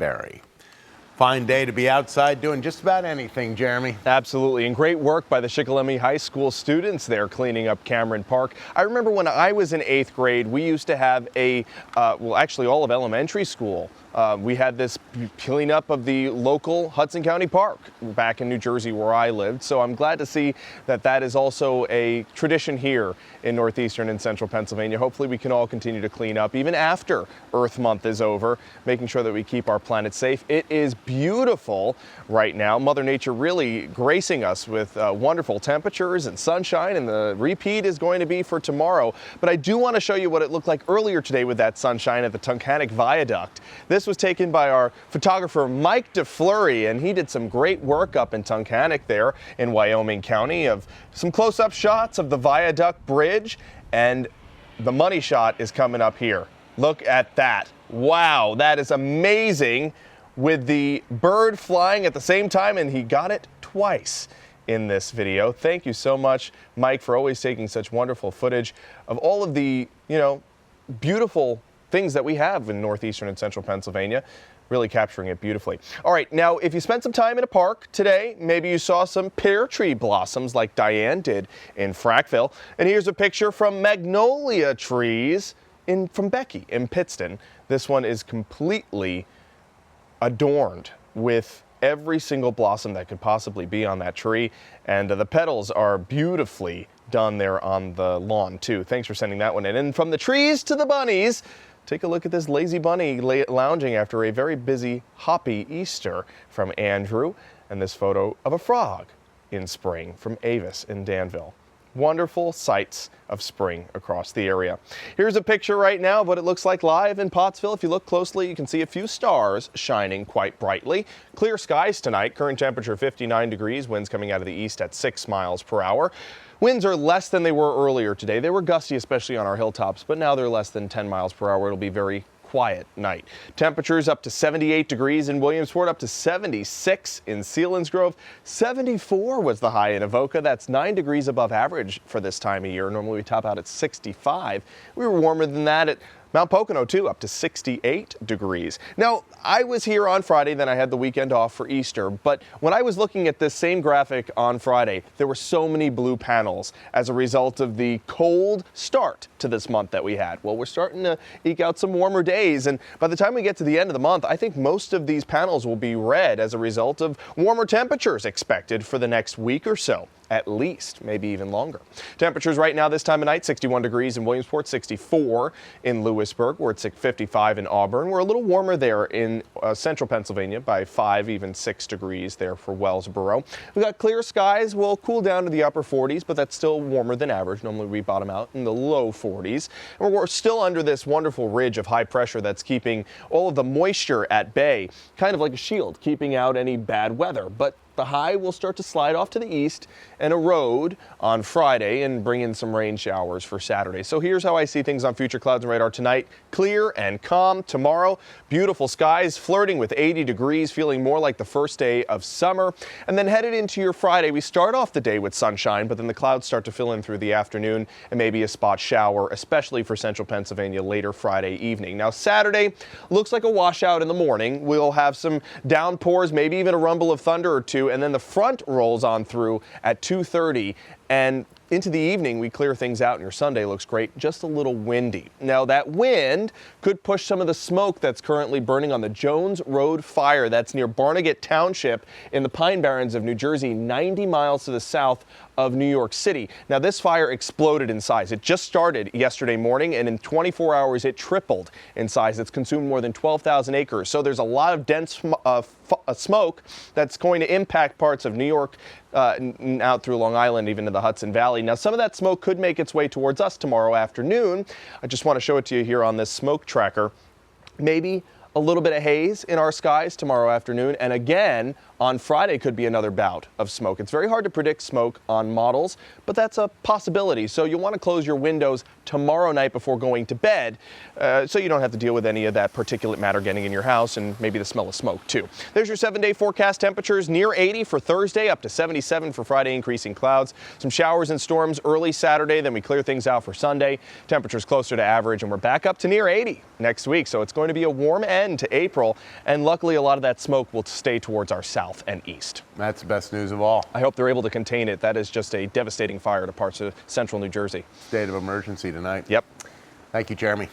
Berry. Fine day to be outside doing just about anything, Jeremy. Absolutely, and great work by the Shikellamy High School students there cleaning up Cameron Park. I remember when I was in 8th grade, we used to have well, actually all of elementary school. We had this cleanup of the local Hudson County Park back in New Jersey where I lived. So I'm glad to see that that is also a tradition here in northeastern and central Pennsylvania. Hopefully we can all continue to clean up even after Earth Month is over, making sure that we keep our planet safe. It is beautiful right now. Mother Nature really gracing us with wonderful temperatures and sunshine, and the repeat is going to be for tomorrow. But I do want to show you what it looked like earlier today with that sunshine at the Tunkhannock Viaduct. This was taken by our photographer Mike DeFleury, and he did some great work up in Tunkhannock there in Wyoming County of some close-up shots of the viaduct bridge, and the money shot is coming up here. Look at that. Wow, that is amazing, with the bird flying at the same time, and he got it twice in this video. Thank you so much, Mike, for always taking such wonderful footage of all of the, beautiful things that we have in northeastern and central Pennsylvania, really capturing it beautifully. All right, now if you spent some time in a park today, maybe you saw some pear tree blossoms like Diane did in Frackville. And here's a picture from magnolia trees from Becky in Pittston. This one is completely adorned with every single blossom that could possibly be on that tree, and the petals are beautifully done there on the lawn too. Thanks for sending that one in. And from the trees to the bunnies, take a look at this lazy bunny lounging after a very busy, hoppy Easter from Andrew, and this photo of a frog in spring from Avis in Danville. Wonderful sights of spring across the area. Here's a picture right now of what it looks like live in Pottsville. If you look closely, you can see a few stars shining quite brightly. Clear skies tonight, current temperature 59 degrees, winds coming out of the east at 6 miles per hour. Winds are less than they were earlier today. They were gusty, especially on our hilltops, but now they're less than 10 miles per hour. It'll be very quiet night. Temperatures up to 78 degrees in Williamsport, up to 76 in Selinsgrove. 74 was the high in Avoca. That's 9 degrees above average for this time of year. Normally we top out at 65. We were warmer than that at Mount Pocono too, up to 68 degrees. Now, I was here on Friday, then I had the weekend off for Easter, but when I was looking at this same graphic on Friday, there were so many blue panels as a result of the cold start to this month that we had. Well, we're starting to eke out some warmer days, and by the time we get to the end of the month, I think most of these panels will be red as a result of warmer temperatures expected for the next week or so. At least, maybe even longer. Temperatures right now this time of night, 61 degrees in Williamsport, 64 in Lewisburg. We're at 55 in Auburn. We're a little warmer there in central Pennsylvania by 5, even 6 degrees there for Wellsboro. We've got clear skies. We'll cool down to the upper 40s, but that's still warmer than average. Normally we bottom out in the low 40s. And we're still under this wonderful ridge of high pressure that's keeping all of the moisture at bay, kind of like a shield, keeping out any bad weather. But the high will start to slide off to the east and erode on Friday and bring in some rain showers for Saturday. So here's how I see things on Future Clouds and Radar tonight. Clear and calm tomorrow. Beautiful skies, flirting with 80 degrees, feeling more like the first day of summer. And then headed into your Friday, we start off the day with sunshine, but then the clouds start to fill in through the afternoon and maybe a spot shower, especially for central Pennsylvania later Friday evening. Now Saturday looks like a washout in the morning. We'll have some downpours, maybe even a rumble of thunder or two, and then the front rolls on through at 2:30, and into the evening, we clear things out and your Sunday looks great, just a little windy. Now that wind could push some of the smoke that's currently burning on the Jones Road fire. That's near Barnegat Township in the Pine Barrens of New Jersey, 90 miles to the south of New York City. Now this fire exploded in size. It just started yesterday morning, and in 24 hours it tripled in size. It's consumed more than 12,000 acres. So there's a lot of dense smoke that's going to impact parts of New York, out through Long Island, even to the Hudson Valley. Now some of that smoke could make its way towards us tomorrow afternoon. I just want to show it to you here on this smoke tracker. Maybe a little bit of haze in our skies tomorrow afternoon, and again on Friday could be another bout of smoke. It's very hard to predict smoke on models, but that's a possibility. So you'll want to close your windows tomorrow night before going to bed, so you don't have to deal with any of that particulate matter getting in your house and maybe the smell of smoke too. There's your 7-day forecast. Temperatures near 80 for Thursday, up to 77 for Friday, increasing clouds. Some showers and storms early Saturday, then we clear things out for Sunday. Temperatures closer to average, and we're back up to near 80 next week. So it's going to be a warm end end to April, and luckily a lot of that smoke will stay towards our south and east. That's the best news of all. I hope they're able to contain it. That is just a devastating fire to parts of central New Jersey. State of emergency tonight. Yep. Thank you, Jeremy.